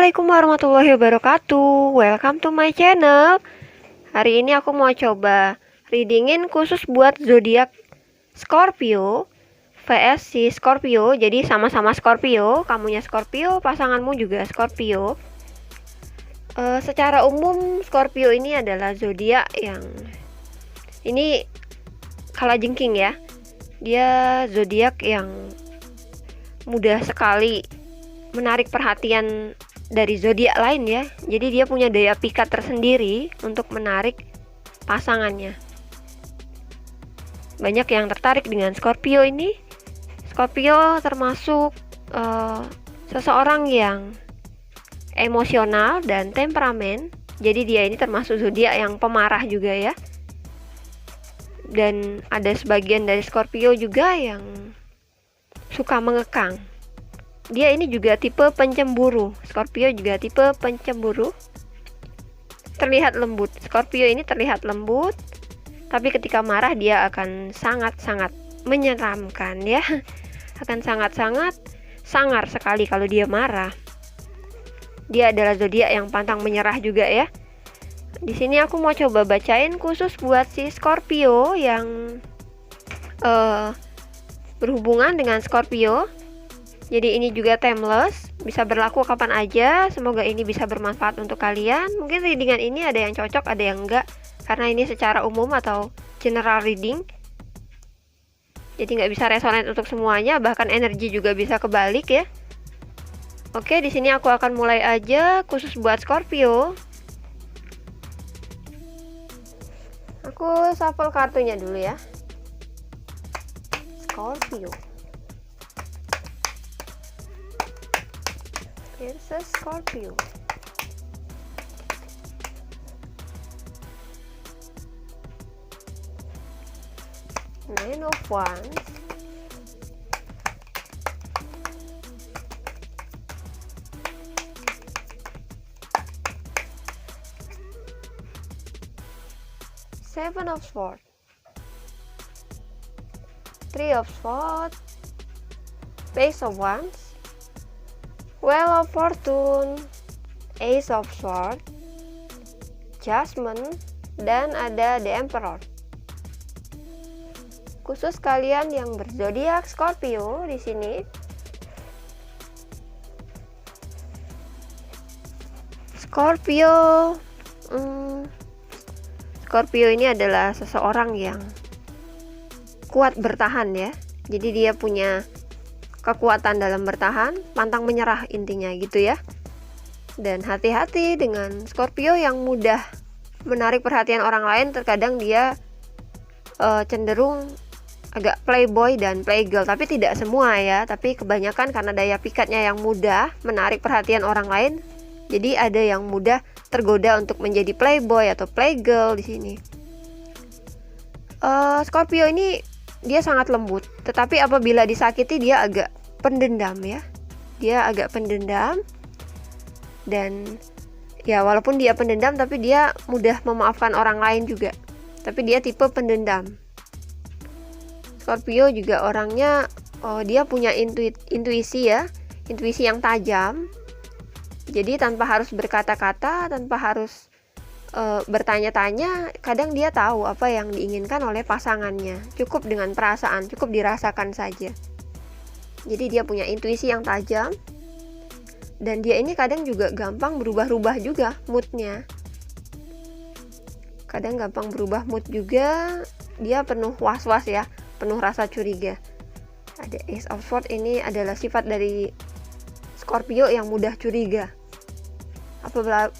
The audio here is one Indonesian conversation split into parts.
Assalamualaikum warahmatullahi wabarakatuh. Welcome to my channel. Hari ini aku mau coba readingin khusus buat zodiak Scorpio vs si Scorpio. Jadi sama-sama Scorpio, kamunya Scorpio, pasanganmu juga Scorpio. Secara umum Scorpio ini adalah zodiak yang ini kalajengking ya. Dia zodiak yang mudah sekali menarik perhatian dari zodiak lain ya. Jadi dia punya daya pikat tersendiri untuk menarik pasangannya. Banyak yang tertarik dengan Scorpio ini. Scorpio termasuk seseorang yang emosional dan temperamen. Jadi dia ini termasuk zodiak yang pemarah juga ya. Dan ada sebagian dari Scorpio juga yang suka mengekang. Dia ini juga tipe pencemburu. Scorpio juga tipe pencemburu. Terlihat lembut. Scorpio ini terlihat lembut, tapi ketika marah dia akan sangat-sangat menyeramkan ya. Akan sangat-sangat sangar sekali kalau dia marah. Dia adalah zodiak yang pantang menyerah juga ya. Di sini aku mau coba bacain khusus buat si Scorpio yang berhubungan dengan Scorpio. Jadi ini juga timeless, bisa berlaku kapan aja. Semoga ini bisa bermanfaat untuk kalian. Mungkin readingan ini ada yang cocok, ada yang enggak, karena ini secara umum atau general reading. Jadi nggak bisa resonate untuk semuanya, bahkan energi juga bisa kebalik ya. Oke, di sini aku akan mulai aja khusus buat Scorpio. Aku shuffle kartunya dulu ya. Scorpio. Here's a Scorpio. Nine of Wands. Seven of Swords. Three of Swords. Page of Wands. Wheel of Fortune, Ace of Swords, Judgment, dan ada The Emperor. Khusus kalian yang berzodiak Scorpio di sini. Scorpio ini adalah seseorang yang kuat bertahan ya. Jadi dia punya kekuatan dalam bertahan, pantang menyerah intinya gitu ya. Dan hati-hati dengan Scorpio yang mudah menarik perhatian orang lain. Terkadang dia cenderung agak playboy dan playgirl, tapi tidak semua ya. Tapi kebanyakan karena daya pikatnya yang mudah menarik perhatian orang lain, jadi ada yang mudah tergoda untuk menjadi playboy atau playgirl di sini. Scorpio ini dia sangat lembut, tetapi apabila disakiti dia agak pendendam ya. Dia agak pendendam. Dan ya walaupun dia pendendam, tapi dia mudah memaafkan orang lain juga. Tapi dia tipe pendendam. Scorpio juga orangnya dia punya intuisi ya. Intuisi yang tajam. Jadi tanpa harus berkata-kata, tanpa harus bertanya-tanya, kadang dia tahu apa yang diinginkan oleh pasangannya. Cukup dengan perasaan, cukup dirasakan saja. Jadi dia punya intuisi yang tajam. Dan dia ini kadang juga gampang berubah-ubah juga moodnya. Kadang gampang berubah mood juga. Dia penuh was-was ya, penuh rasa curiga. Ada Ace of Swords, ini adalah sifat dari Scorpio yang mudah curiga.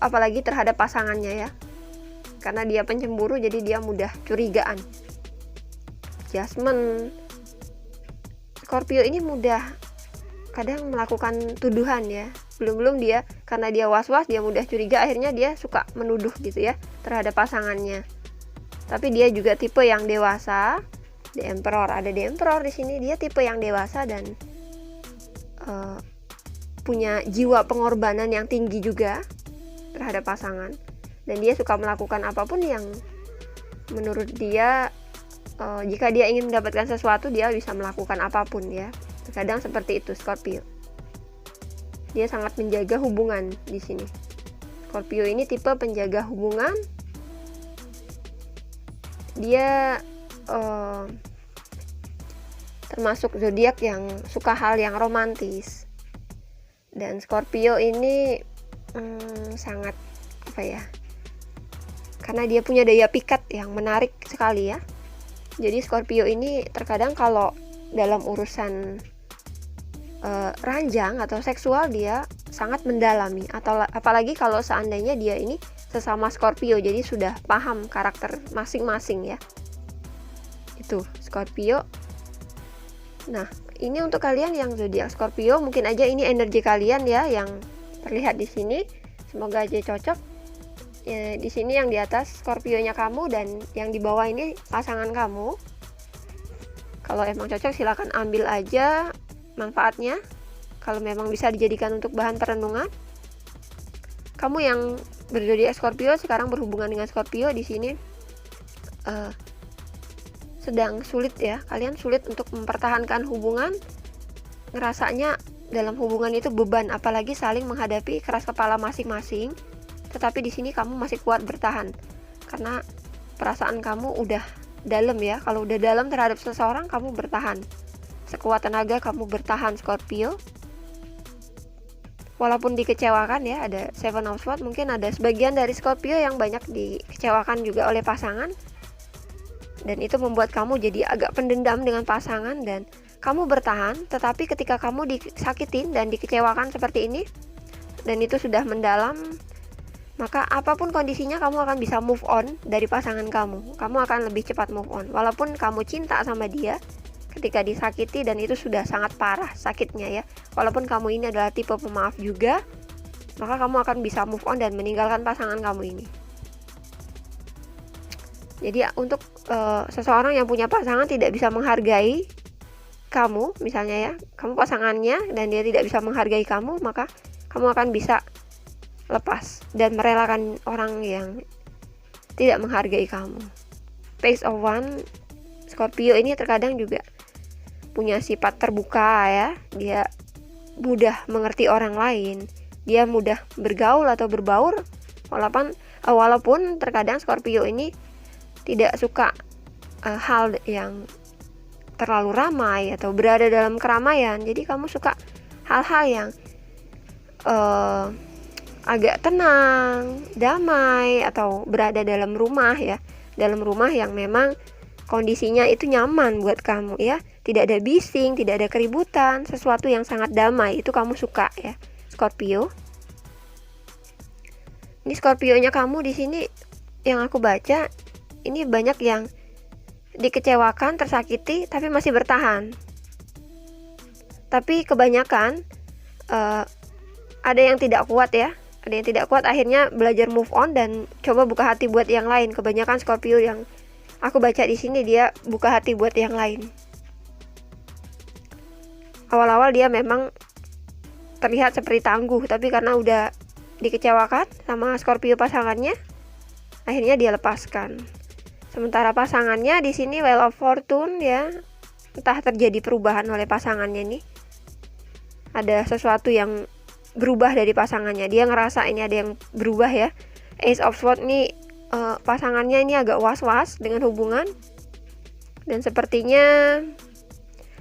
Apalagi terhadap pasangannya ya. Karena dia pencemburu, jadi dia mudah curigaan. Judgment. Scorpio ini mudah kadang melakukan tuduhan ya. Belum dia, karena dia was-was, dia mudah curiga, akhirnya dia suka menuduh gitu ya terhadap pasangannya. Tapi dia juga tipe yang dewasa. The Emperor, ada The Emperor di sini. Dia tipe yang dewasa dan punya jiwa pengorbanan yang tinggi juga terhadap pasangan. Dan dia suka melakukan apapun yang menurut dia, jika dia ingin mendapatkan sesuatu, dia bisa melakukan apapun ya. Terkadang seperti itu Scorpio. Dia sangat menjaga hubungan di sini. Scorpio ini tipe penjaga hubungan. Dia termasuk zodiak yang suka hal yang romantis. Dan Scorpio ini sangat karena dia punya daya pikat yang menarik sekali ya. Jadi Scorpio ini terkadang kalau dalam urusan ranjang atau seksual dia sangat mendalami, atau apalagi kalau seandainya dia ini sesama Scorpio, jadi sudah paham karakter masing-masing ya. Itu Scorpio. Nah, ini untuk kalian yang zodiak Scorpio, mungkin aja ini energi kalian ya yang terlihat di sini. Semoga aja cocok. Ya, di sini yang di atas Scorpio-nya kamu dan yang di bawah ini pasangan kamu. Kalau emang cocok silakan ambil aja manfaatnya. Kalau memang bisa dijadikan untuk bahan perenungan. Kamu yang berzodiak Scorpio sekarang berhubungan dengan Scorpio di sini sedang sulit ya. Kalian sulit untuk mempertahankan hubungan. Ngerasanya dalam hubungan itu beban, apalagi saling menghadapi keras kepala masing-masing. Tetapi di sini kamu masih kuat bertahan karena perasaan kamu udah dalam ya. Kalau udah dalam terhadap seseorang, kamu bertahan. Sekuat tenaga kamu bertahan Scorpio. Walaupun dikecewakan ya, ada Seven of Swords, mungkin ada sebagian dari Scorpio yang banyak dikecewakan juga oleh pasangan. Dan itu membuat kamu jadi agak pendendam dengan pasangan dan kamu bertahan. Tetapi ketika kamu disakitin dan dikecewakan seperti ini, dan itu sudah mendalam, maka apapun kondisinya kamu akan bisa move on dari pasangan kamu. Kamu akan lebih cepat move on. Walaupun kamu cinta sama dia, ketika disakiti dan itu sudah sangat parah sakitnya ya. Walaupun kamu ini adalah tipe pemaaf juga, maka kamu akan bisa move on dan meninggalkan pasangan kamu ini. Jadi untuk seseorang yang punya pasangan tidak bisa menghargai kamu, misalnya ya, kamu pasangannya dan dia tidak bisa menghargai kamu, maka kamu akan bisa lepas dan merelakan orang yang tidak menghargai kamu. Page of Wands, Scorpio ini terkadang juga punya sifat terbuka ya. Dia mudah mengerti orang lain, dia mudah bergaul atau berbaur, walaupun terkadang Scorpio ini tidak suka hal yang terlalu ramai atau berada dalam keramaian. Jadi kamu suka hal-hal yang agak tenang, damai, atau berada dalam rumah ya, dalam rumah yang memang kondisinya itu nyaman buat kamu ya, tidak ada bising, tidak ada keributan, sesuatu yang sangat damai, itu kamu suka ya, Scorpio. Ini Scorpio-nya kamu di sini yang aku baca, ini banyak yang dikecewakan, tersakiti, tapi masih bertahan. Tapi kebanyakan ada yang tidak kuat ya. Ada yang tidak kuat, akhirnya belajar move on dan coba buka hati buat yang lain. Kebanyakan Scorpio yang aku baca di sini dia buka hati buat yang lain. Awal-awal dia memang terlihat seperti tangguh, tapi karena udah dikecewakan sama Scorpio pasangannya, akhirnya dia lepaskan. Sementara pasangannya di sini Wheel of Fortune ya, entah terjadi perubahan oleh pasangannya nih. Ada sesuatu yang berubah dari pasangannya, dia ngerasa ini ada yang berubah ya. Ace of Swords nih pasangannya ini agak was-was dengan hubungan, dan sepertinya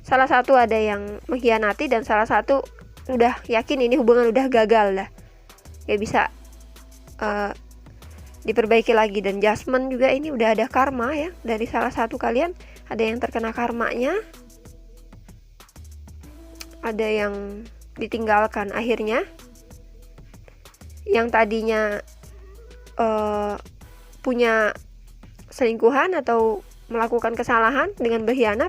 salah satu ada yang mengkhianati dan salah satu udah yakin ini hubungan udah gagal lah, gak bisa diperbaiki lagi. Dan Judgment juga ini udah ada karma ya, dari salah satu kalian ada yang terkena karmanya, ada yang ditinggalkan akhirnya, yang tadinya punya selingkuhan atau melakukan kesalahan dengan berkhianat,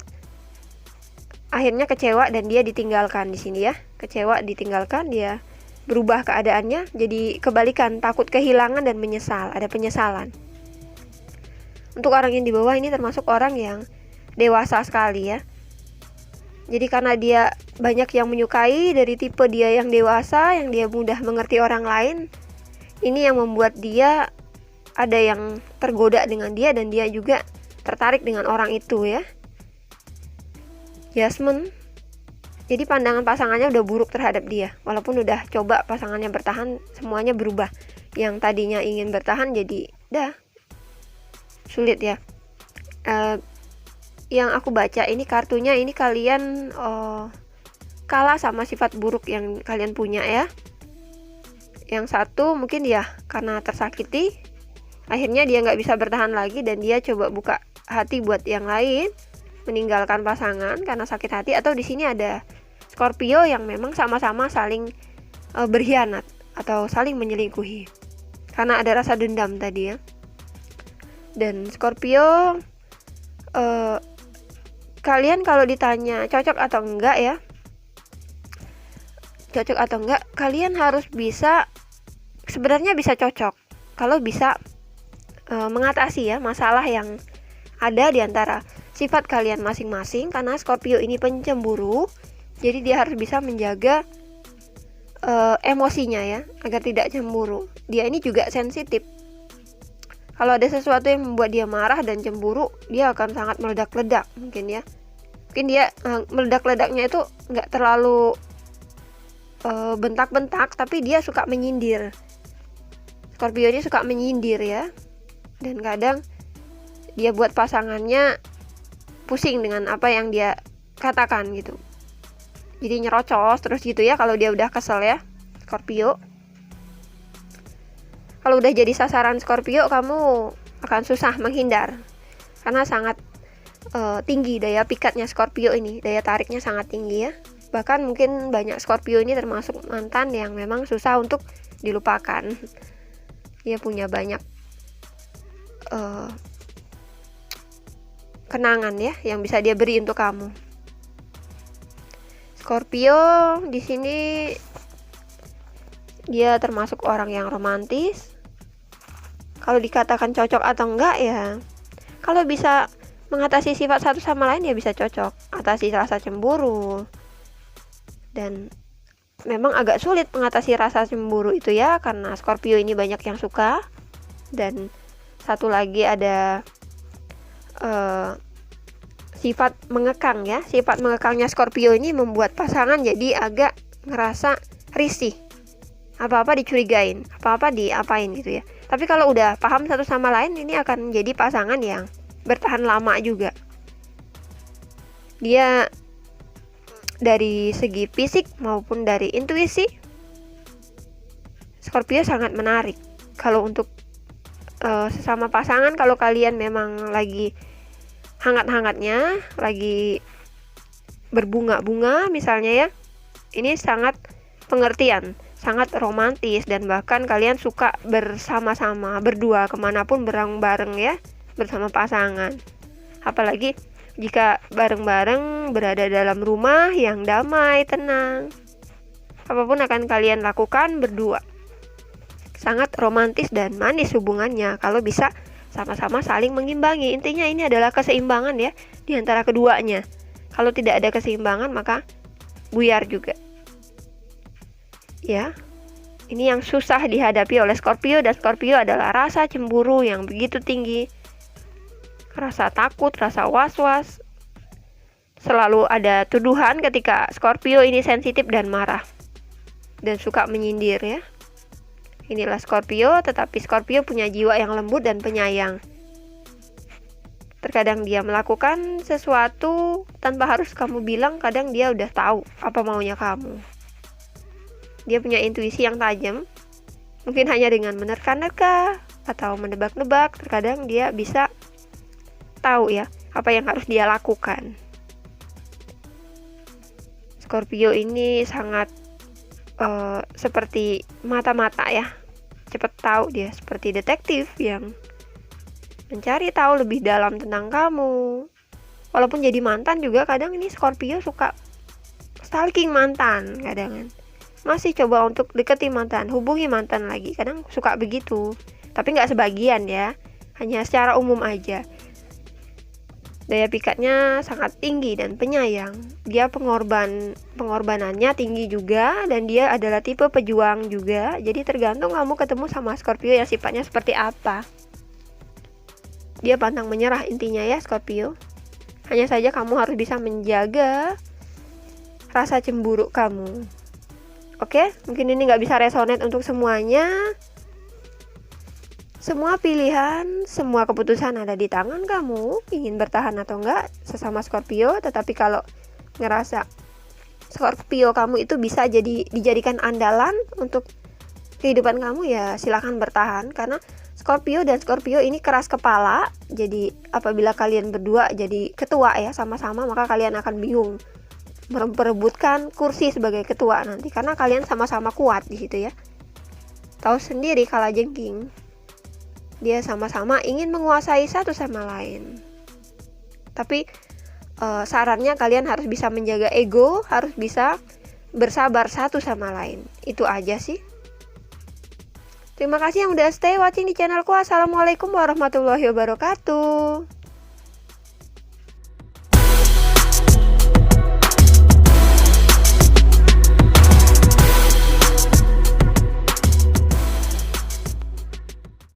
akhirnya kecewa dan dia ditinggalkan di sini ya. Kecewa, ditinggalkan, dia berubah keadaannya jadi kebalikan, takut kehilangan dan menyesal, ada penyesalan. Untuk orang yang di bawah ini termasuk orang yang dewasa sekali ya. Jadi karena dia banyak yang menyukai dari tipe dia yang dewasa, yang dia mudah mengerti orang lain, ini yang membuat dia ada yang tergoda dengan dia dan dia juga tertarik dengan orang itu ya. Jasmine, Jadi pandangan pasangannya udah buruk terhadap dia. Walaupun udah coba pasangannya bertahan, semuanya berubah. Yang tadinya ingin bertahan jadi sulit ya. Yang aku baca ini kartunya, ini kalian kalah sama sifat buruk yang kalian punya ya. Yang satu mungkin ya karena tersakiti, akhirnya dia nggak bisa bertahan lagi dan dia coba buka hati buat yang lain, meninggalkan pasangan karena sakit hati. Atau di sini ada Scorpio yang memang sama-sama saling berkhianat atau saling menyelingkuhi karena ada rasa dendam tadi ya. Dan Scorpio, kalian kalau ditanya cocok atau enggak ya, cocok atau enggak, kalian harus bisa, sebenarnya bisa cocok kalau bisa mengatasi ya masalah yang ada di antara sifat kalian masing-masing. Karena Scorpio ini pencemburu, jadi dia harus bisa menjaga emosinya ya, agar tidak cemburu. Dia ini juga sensitif. Kalau ada sesuatu yang membuat dia marah dan cemburu, dia akan sangat meledak-ledak mungkin ya. Mungkin dia meledak-ledaknya itu nggak terlalu bentak-bentak, tapi dia suka menyindir. Scorpio ini suka menyindir ya. Dan kadang dia buat pasangannya pusing dengan apa yang dia katakan gitu. Jadi nyerocos terus gitu ya kalau dia udah kesel ya, Scorpio. Kalau udah jadi sasaran Scorpio, kamu akan susah menghindar karena sangat tinggi daya pikatnya Scorpio ini, daya tariknya sangat tinggi ya. Bahkan mungkin banyak Scorpio ini termasuk mantan yang memang susah untuk dilupakan. Dia punya banyak kenangan ya yang bisa dia beri untuk kamu. Scorpio di sini dia termasuk orang yang romantis. Kalau dikatakan cocok atau enggak ya, kalau bisa mengatasi sifat satu sama lain ya bisa cocok. Atasi rasa cemburu. Dan memang agak sulit mengatasi rasa cemburu itu ya, karena Scorpio ini banyak yang suka. Dan satu lagi ada sifat mengekang ya. Sifat mengekangnya Scorpio ini membuat pasangan jadi agak ngerasa risih. Apa-apa dicurigain, apa-apa diapain gitu ya. Tapi kalau udah paham satu sama lain, ini akan jadi pasangan yang bertahan lama juga. Dia dari segi fisik maupun dari intuisi, Scorpio sangat menarik. Kalau untuk sesama pasangan, kalau kalian memang lagi hangat-hangatnya, lagi berbunga-bunga misalnya ya, ini sangat pengertian, sangat romantis. Dan bahkan kalian suka bersama-sama, berdua kemanapun bareng-bareng ya, bersama pasangan. Apalagi jika bareng-bareng berada dalam rumah yang damai, tenang, apapun akan kalian lakukan berdua. Sangat romantis dan manis hubungannya kalau bisa sama-sama saling mengimbangi. Intinya ini adalah keseimbangan ya di antara keduanya. Kalau tidak ada keseimbangan maka buyar juga. Ya, ini yang susah dihadapi oleh Scorpio. Dan Scorpio adalah rasa cemburu yang begitu tinggi, rasa takut, rasa was-was. Selalu ada tuduhan ketika Scorpio ini sensitif dan marah dan suka menyindir ya. Inilah Scorpio, tetapi Scorpio punya jiwa yang lembut dan penyayang. Terkadang dia melakukan sesuatu tanpa harus kamu bilang, kadang dia udah tahu apa maunya kamu. Dia punya intuisi yang tajam. Mungkin hanya dengan menerka-nerka atau menebak-nebak, terkadang dia bisa tahu ya apa yang harus dia lakukan. Scorpio ini sangat seperti mata-mata ya, cepat tahu. Dia seperti detektif yang mencari tahu lebih dalam tentang kamu. Walaupun jadi mantan juga kadang ini Scorpio suka stalking mantan, kadang masih coba untuk deketi mantan, hubungi mantan lagi, kadang suka begitu. Tapi nggak sebagian ya, hanya secara umum aja. Daya pikatnya sangat tinggi dan penyayang. Dia pengorbanannya tinggi juga, dan dia adalah tipe pejuang juga. Jadi tergantung kamu ketemu sama Scorpio yang sifatnya seperti apa. Dia pantang menyerah intinya ya Scorpio. Hanya saja kamu harus bisa menjaga rasa cemburu kamu. Oke, mungkin ini nggak bisa resonate untuk semuanya. Semua pilihan, semua keputusan ada di tangan kamu, ingin bertahan atau enggak sesama Scorpio. Tetapi kalau ngerasa Scorpio kamu itu bisa dijadikan andalan untuk kehidupan kamu, ya silakan bertahan. Karena Scorpio dan Scorpio ini keras kepala. Jadi apabila kalian berdua jadi ketua ya sama-sama, maka kalian akan bingung memperebutkan kursi sebagai ketua nanti, karena kalian sama-sama kuat di situ ya. Tahu sendiri kalajengking, dia sama-sama ingin menguasai satu sama lain. Tapi sarannya kalian harus bisa menjaga ego, harus bisa bersabar satu sama lain. Itu aja sih. Terima kasih yang udah stay watching di channelku. Assalamualaikum warahmatullahi wabarakatuh.